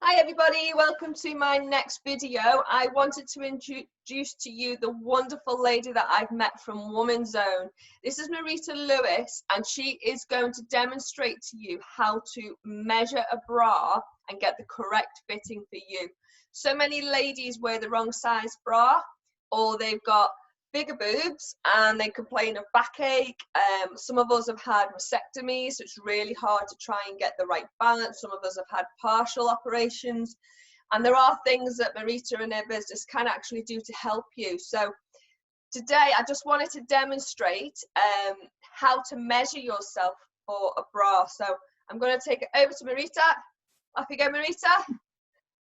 Hi everybody, welcome to my next video. I wanted to introduce to you the wonderful lady that I've met from Womanzone. This is Marita Lewis, and she is going to demonstrate to you how to measure a bra and get the correct fitting for you. So many ladies wear the wrong size bra, or they've got bigger boobs and they complain of backache. Some of us have had mastectomies, so it's really hard to try and get the right balance. Some of us have had partial operations, and there are things that Marita and her business can actually do to help you. So today I just wanted to demonstrate how to measure yourself for a bra. So I'm going to take it over to Marita. Off you go, Marita.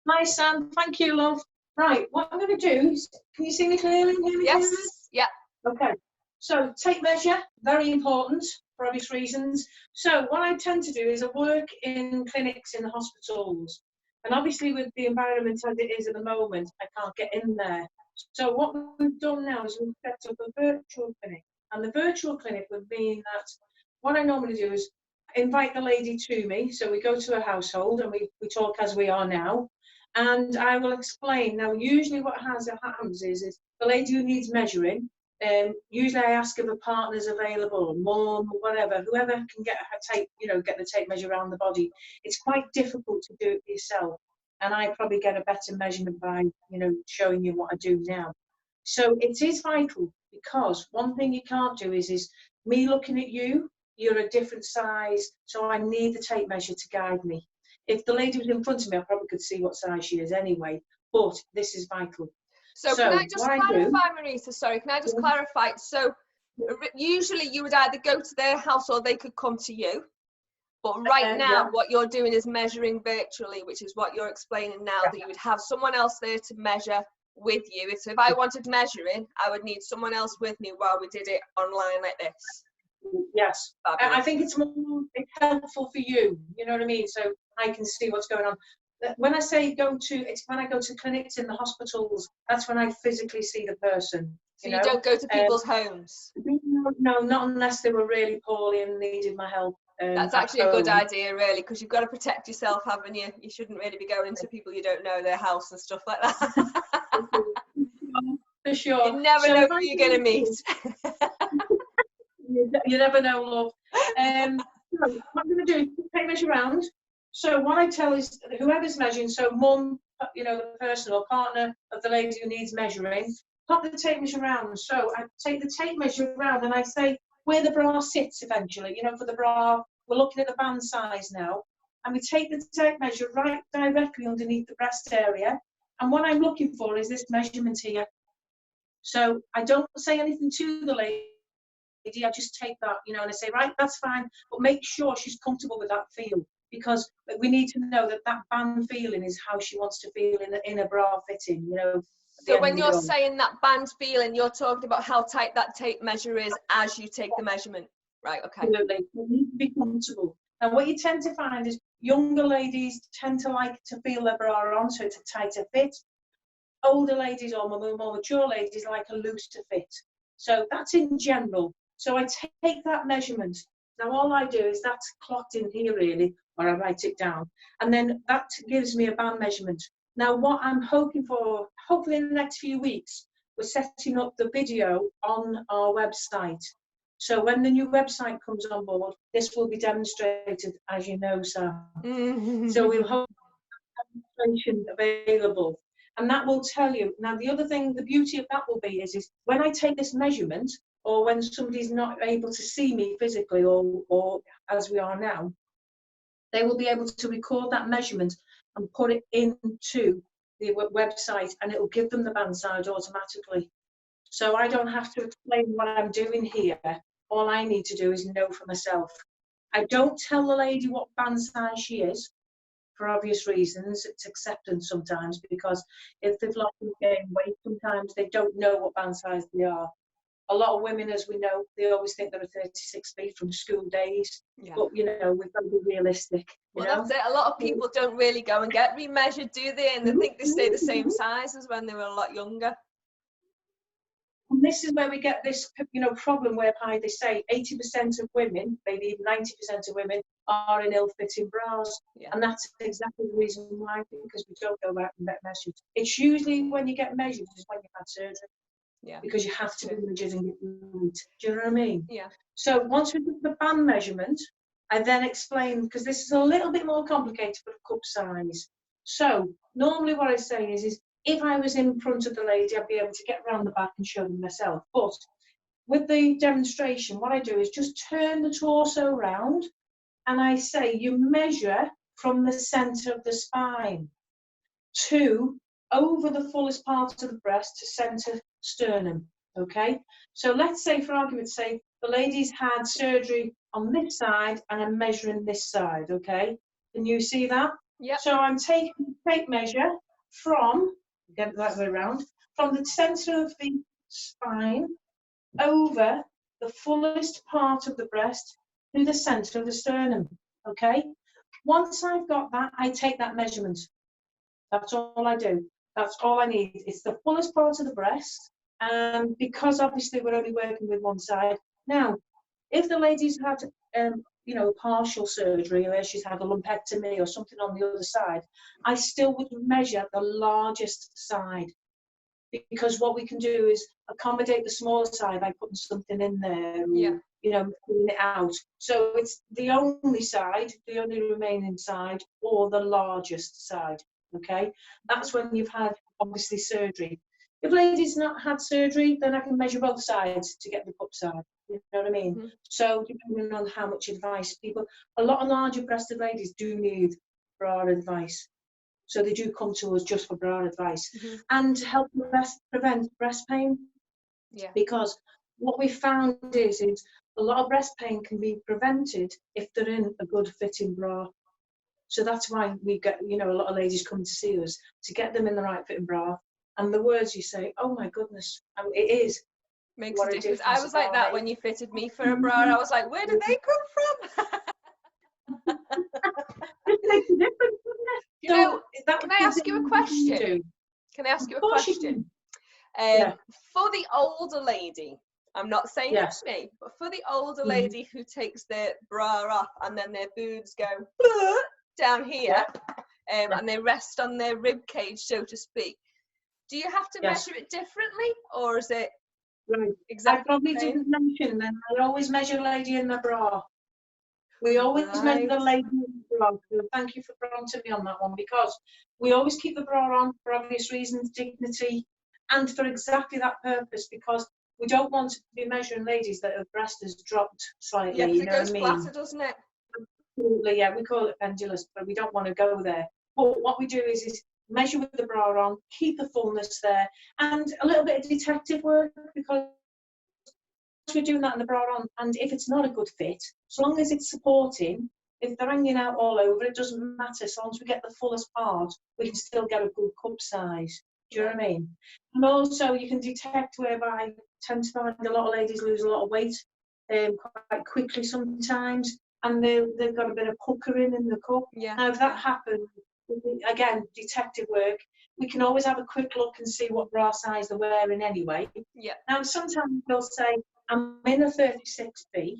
Hi Sam, thank you, love. Right, what I'm going to do is, can you see me clearly? Hear me Yes, clearly? yeah. Okay, so tape measure, very important for obvious reasons. So what I tend to do is I work in clinics in the hospitals, and obviously with the environment as it is at the moment, I can't get in there. So what we've done now is we've set up a virtual clinic, and the virtual clinic would mean that what I normally do is invite the lady to me. So we go to a household and we talk as we are now. And I will explain. Now, usually what happens is the lady who needs measuring, usually I ask if a partner's available, or mum, or whatever, whoever can get her tape, get the tape measure around the body. It's quite difficult to do it yourself. And I probably get a better measurement by, showing you what I do now. So it is vital, because one thing you can't do is me looking at you, you're a different size, so I need the tape measure to guide me. If the lady was in front of me, I probably could see what size she is anyway, but this is vital. So can I just clarify, Marita, sorry, can I just clarify? So usually you would either go to their house or they could come to you. But right now, what you're doing is measuring virtually, which is what you're explaining now, that you would have someone else there to measure with you. So if I wanted measuring, I would need someone else with me while we did it online like this. Yes, fabulous. I think it's helpful for you, you know what I mean? So I can see what's going on. When I say it's when I go to clinics in the hospitals, that's when I physically see the person. So you don't go to people's homes? No, not unless they were really poorly and needed my help. That's actually a good idea, really, because you've got to protect yourself, haven't you? You shouldn't really be going into people you don't know, their house and stuff like that. For sure. You never know who you're going to meet. You never know, love. So what I'm going to do is take measure around. So what I tell is whoever's measuring, so mum, the person or partner of the lady who needs measuring, pop the tape measure around. So I take the tape measure around and I say where the bra sits eventually. For the bra, we're looking at the band size now. And we take the tape measure right directly underneath the breast area. And what I'm looking for is this measurement here. So I don't say anything to the lady. I just take that, and I say, right, that's fine, but make sure she's comfortable with that feel, because we need to know that band feeling is how she wants to feel in a bra fitting, So when you're saying that band feeling, you're talking about how tight that tape measure is as you take the measurement, right? Okay. Absolutely, you need to be comfortable. And what you tend to find is younger ladies tend to like to feel their bra on, so it's a tighter fit. Older ladies or more mature ladies like a looser fit. So that's in general. So I take that measurement. Now all I do is that's clocked in here really, or I write it down. And then that gives me a band measurement. Now what I'm hoping for, hopefully in the next few weeks, we're setting up the video on our website. So when the new website comes on board, this will be demonstrated, as you know, Sam. So we'll have demonstration available. And that will tell you. Now the other thing, the beauty of that will be is when I take this measurement, or when somebody's not able to see me physically, or as we are now, they will be able to record that measurement and put it into the website, and it will give them the band size automatically. So I don't have to explain what I'm doing here. All I need to do is know for myself. I don't tell the lady what band size she is, for obvious reasons. It's acceptance sometimes, because if they've lost and gained weight, sometimes they don't know what band size they are. A lot of women, as we know, they always think they're 36 feet from school days. Yeah. But, we've got to be realistic. Well, that's it. A lot of people don't really go and get remeasured, do they? And they think they stay the same size as when they were a lot younger. And this is where we get this, problem whereby they say 80% of women, maybe even 90% of women, are in ill-fitting bras. Yeah. And that's exactly the reason why, because we don't go out and get measured. It's usually when you get measured is when you've had surgery. Yeah. Because you have to be measured and get weight. Do you know what I mean? Yeah. So once we do the band measurement, I then explain, because this is a little bit more complicated for cup size. So normally what I say is if I was in front of the lady, I'd be able to get around the back and show them myself. But with the demonstration, what I do is just turn the torso around and I say you measure from the centre of the spine to over the fullest part of the breast to centre sternum. Okay, so let's say, for argument's sake, the lady's had surgery on this side and I'm measuring this side. Okay, can you see that? Yeah. So I'm taking a tape measure from, get it that way around, from the centre of the spine over the fullest part of the breast to the centre of the sternum. Okay, once I've got that, I take that measurement. That's all I do. That's all I need. It's the fullest part of the breast. And because obviously we're only working with one side. Now, if the lady's had, partial surgery, or she's had a lumpectomy or something on the other side, I still would measure the largest side. Because what we can do is accommodate the smaller side by putting something in there, pulling it out. So it's the only side, the only remaining side, or the largest side. Okay, that's when you've had obviously surgery. If lady's not had surgery, then I can measure both sides to get the cup size. You know what I mean? Mm-hmm. So depending on how much advice a lot of larger breasted ladies do need bra advice. So they do come to us just for bra advice and to help prevent breast pain. Yeah. Because what we found is a lot of breast pain can be prevented if they're in a good fitting bra. So that's why we get, a lot of ladies come to see us to get them in the right fitting bra. And the words you say, oh my goodness, it is. Makes a difference. I was like that when you fitted me for a bra. I was like, where did they come from? It makes a difference, doesn't it? Can I ask you a question? Can I ask you a question? For the older lady, I'm not saying it's me, but for the older lady who takes their bra off and then their boobs go down here and they rest on their rib cage, so to speak, do you have to measure it differently, or is it exactly? I probably didn't mention that I always measure a lady in the bra. We always measure the lady in the bra. So thank you for prompting me on that one, because we always keep the bra on for obvious reasons, dignity, and for exactly that purpose, because we don't want to be measuring ladies that her breast has dropped slightly. Yeah, because it goes flatter, doesn't it? Absolutely, yeah. We call it pendulous, but we don't want to go there. But what we do is measure with the bra on, keep the fullness there, and a little bit of detective work, because we're doing that in the bra on, and if it's not a good fit, as long as it's supporting, if they're hanging out all over, it doesn't matter. So long as we get the fullest part, we can still get a good cup size. Do you know what I mean? And also you can detect, whereby I tend to find a lot of ladies lose a lot of weight quite quickly sometimes, and they've got a bit of puckering in the cup. Yeah. Now if that happens, again, detective work, we can always have a quick look and see what bra size they're wearing anyway. Yeah. Now sometimes they'll say, I'm in a 36B,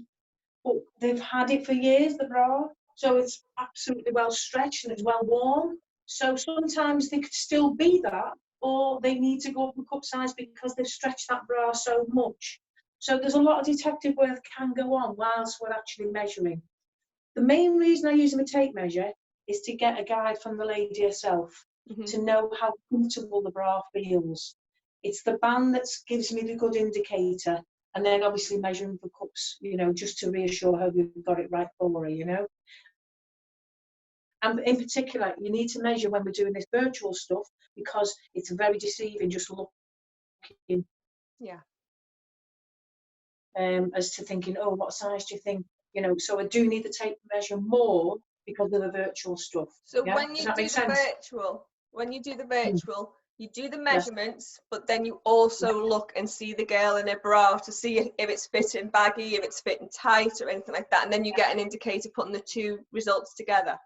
but they've had it for years, the bra, so it's absolutely well stretched and it's well worn. So sometimes they could still be that, or they need to go up a cup size because they've stretched that bra so much. So there's a lot of detective work can go on whilst we're actually measuring. The main reason I use a tape measure is to get a guide from the lady herself, to know how comfortable the bra feels. It's the band that gives me the good indicator, and then obviously measuring for cups, just to reassure her we've got it right for her, And in particular, you need to measure when we're doing this virtual stuff, because it's very deceiving just looking. Yeah. As to thinking, oh, what size do you think? So I do need the tape measure more because of the virtual stuff. So when you do the virtual, you do the measurements, but then you also look and see the girl in her bra to see if it's fitting baggy, if it's fitting tight, or anything like that, and then you get an indicator putting the two results together.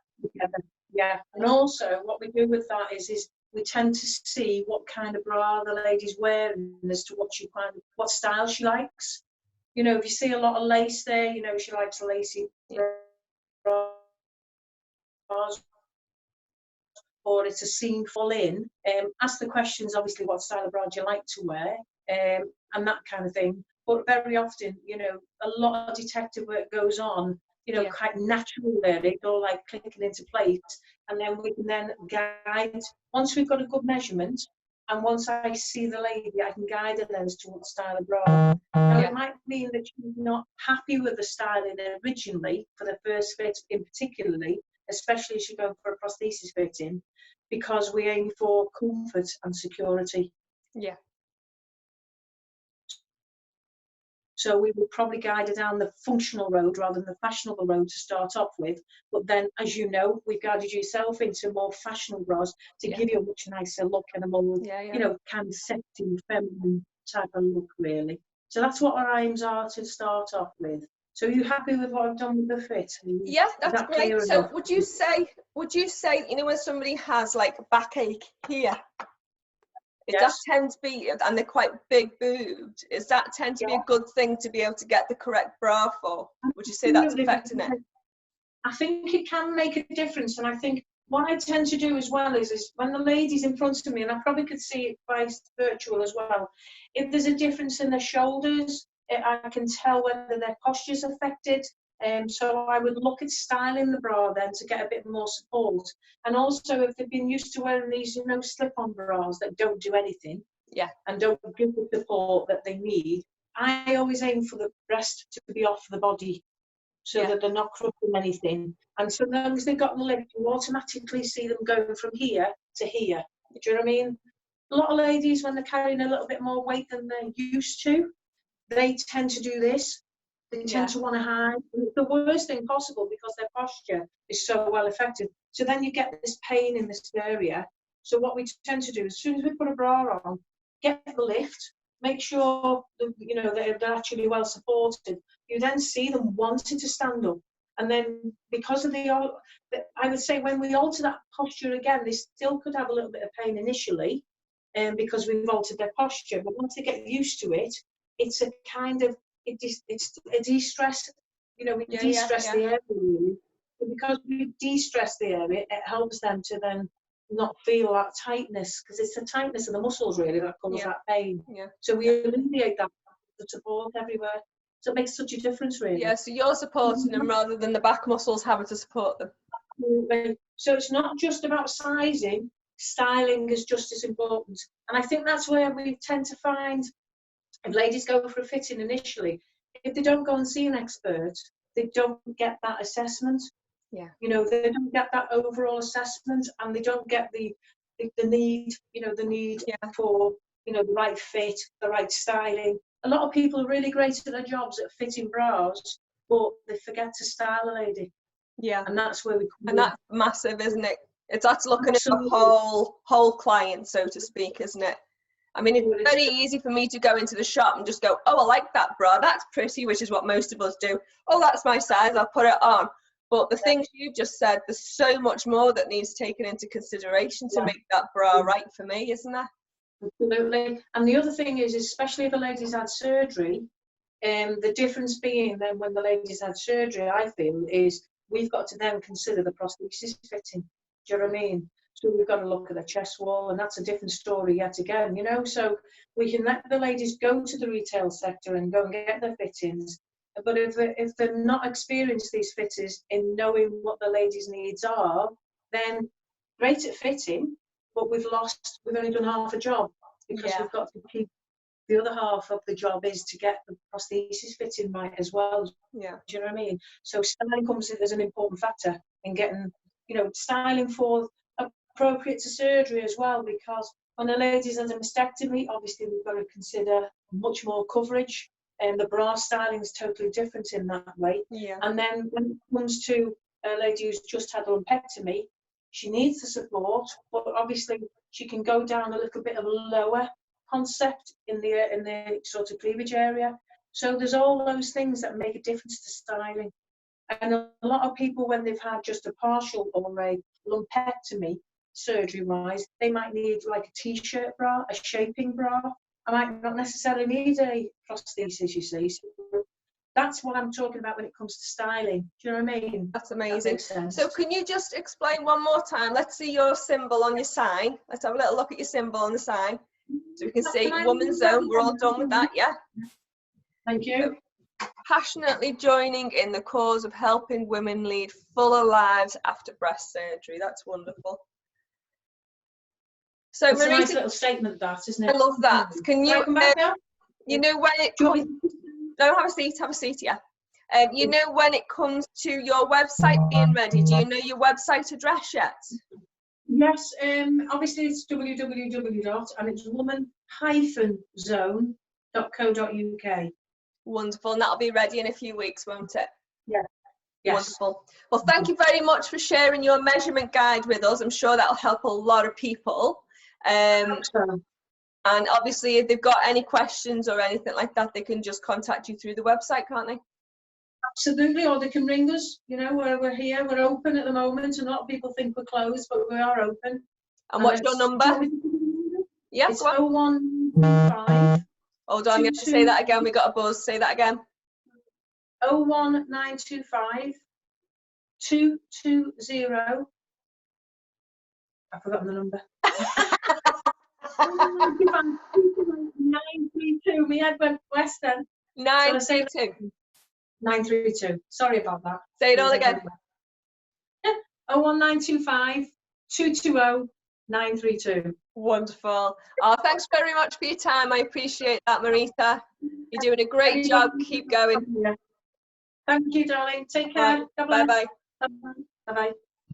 Yeah, and also what we do with that is we tend to see what kind of bra the lady's wearing as to what style she likes. If you see a lot of lace there, she likes a lacy or it's a seam full in, ask the questions, obviously, what style of bra do you like to wear, and that kind of thing. But very often, you know, a lot of detective work goes on, you know, quite naturally there. It's all like clicking into place. And then we can then guide, once we've got a good measurement, and once I see the lady, I can guide her then as to what style of bra. Now, it might mean that she's not happy with the styling originally for the first fit in particularly, especially if she's going for a prosthesis fitting, because we aim for comfort and security. Yeah. So we would probably guide her down the functional road rather than the fashionable road to start off with. But then, as you know, we've guided yourself into more fashionable bras to give you a much nicer look and a more, you know, kind of sexy, feminine type of look, really. So that's what our aims are to start off with. So are you happy with what I've done with the fit? Yeah, that's great. So enough? would you say, you know, when somebody has like backache here, it does tend to be, and they're quite big boobed, does that tend to be a good thing to be able to get the correct bra for? Would you say that's affecting it? I think it can make a difference, and I think what I tend to do as well is when the lady's in front of me, and I probably could see it by virtual as well, if there's a difference in their shoulders, I can tell whether their posture's affected. So I would look at styling the bra then to get a bit more support. And also, if they've been used to wearing these, you know, slip-on bras that don't do anything, and don't give the support that they need, I always aim for the breast to be off the body, so that they're not crushing anything. And so long as they've got the lift, you automatically see them going from here to here. Do you know what I mean? A lot of ladies, when they're carrying a little bit more weight than they're used to, they tend to do this. They tend to want to hide. And it's the worst thing possible because their posture is so well affected. So then you get this pain in this area. So what we tend to do, as soon as we put a bra on, get the lift, make sure that, you know, they're actually well supported. You then see them wanting to stand up. And then because of I would say when we alter that posture again, they still could have a little bit of pain initially, because we've altered their posture. But once they get used to it, it's a kind of, it's a de-stress, you know, we de-stress the area really. But because we de-stress the area, it helps them to then not feel that tightness, because it's the tightness of the muscles really that causes that pain. So we alleviate that with support everywhere. So it makes such a difference really. Yeah, so you're supporting them rather than the back muscles having to support them. So it's not just about sizing, styling is just as important. And I think that's where we tend to find, if ladies go for a fitting initially, if they don't go and see an expert, they don't get that assessment. You know, they don't get that overall assessment, and they don't get the need, you know, the need for, you know, the right fit, the right styling. A lot of people are really great at their jobs at fitting bras, but they forget to style a lady. And that's where we come in. That's massive, isn't it? That's looking at the whole client, so to speak, isn't it? I mean, it's very easy for me to go into the shop and just go, oh, I like that bra, that's pretty, which is what most of us do. Oh, that's my size, I'll put it on. But the things you've just said, there's so much more that needs taken into consideration to make that bra right for me, isn't there? Absolutely. And the other thing is, especially if a lady's had surgery, the difference being then when the lady's had surgery, I feel, is we've got to then consider the prosthesis fitting. Do you know what I mean? So we've got to look at the chest wall, and that's a different story yet again, you know. So we can let the ladies go to the retail sector and go and get their fittings. But if they're not experienced, these fitters, in knowing what the ladies' needs are, then great at fitting, but we've only done half a job, because we've got to keep the other half of the job is to get the prosthesis fitting right as well. Do you know what I mean? So styling comes in as an important factor in getting, you know, styling for appropriate to surgery as well, because when a lady's had a mastectomy, obviously we've got to consider much more coverage, and the bra styling is totally different in that way. And then when it comes to a lady who's just had a lumpectomy, she needs the support, but obviously she can go down a little bit of a lower concept in the sort of cleavage area. So there's all those things that make a difference to styling. And a lot of people, when they've had just a partial or a lumpectomy surgery-wise, they might need like a t-shirt bra, a shaping bra. I might not necessarily need a prosthesis, you see. So That's what I'm talking about when it comes to styling. Do you know what I mean? That's amazing. That so can you just explain one more time? Let's see your symbol on your sign. Let's have a little look at your symbol on the sign. So we can see Womanzone. We're all done with that, yeah? Thank you. So, passionately joining in the cause of helping women lead fuller lives after breast surgery. That's wonderful. So It's Marita, a nice little statement, that, isn't it? I love that. Can you, come back now? you know when it comes, no, have a seat, yeah. You know when it comes to your website being ready, do you know your website address yet? Yes, obviously it's www. and it's woman-zone.co.uk. Wonderful, and that'll be ready in a few weeks, won't it? Yeah. Yes. Wonderful. Well, thank you very much for sharing your measurement guide with us. I'm sure that'll help a lot of people. And obviously, if they've got any questions or anything like that, they can just contact you through the website, can't they? Absolutely, or they can ring us. You know, we're here, we're open at the moment, and a lot of people think we're closed, but we are open. And what's your number? Yeah, it's go on. 0195. Hold on, I'm going to say that again. We got a buzz. Say that again. 01925 220. I've forgotten the number. 932. My head went west then. 932. 932. Sorry about that. Say it all again. 01925 220 932. Wonderful. Oh, thanks very much for your time. I appreciate that, Marita. You're doing a great job. Keep going. Thank you, darling. Take care. Bye-bye. Bye-bye.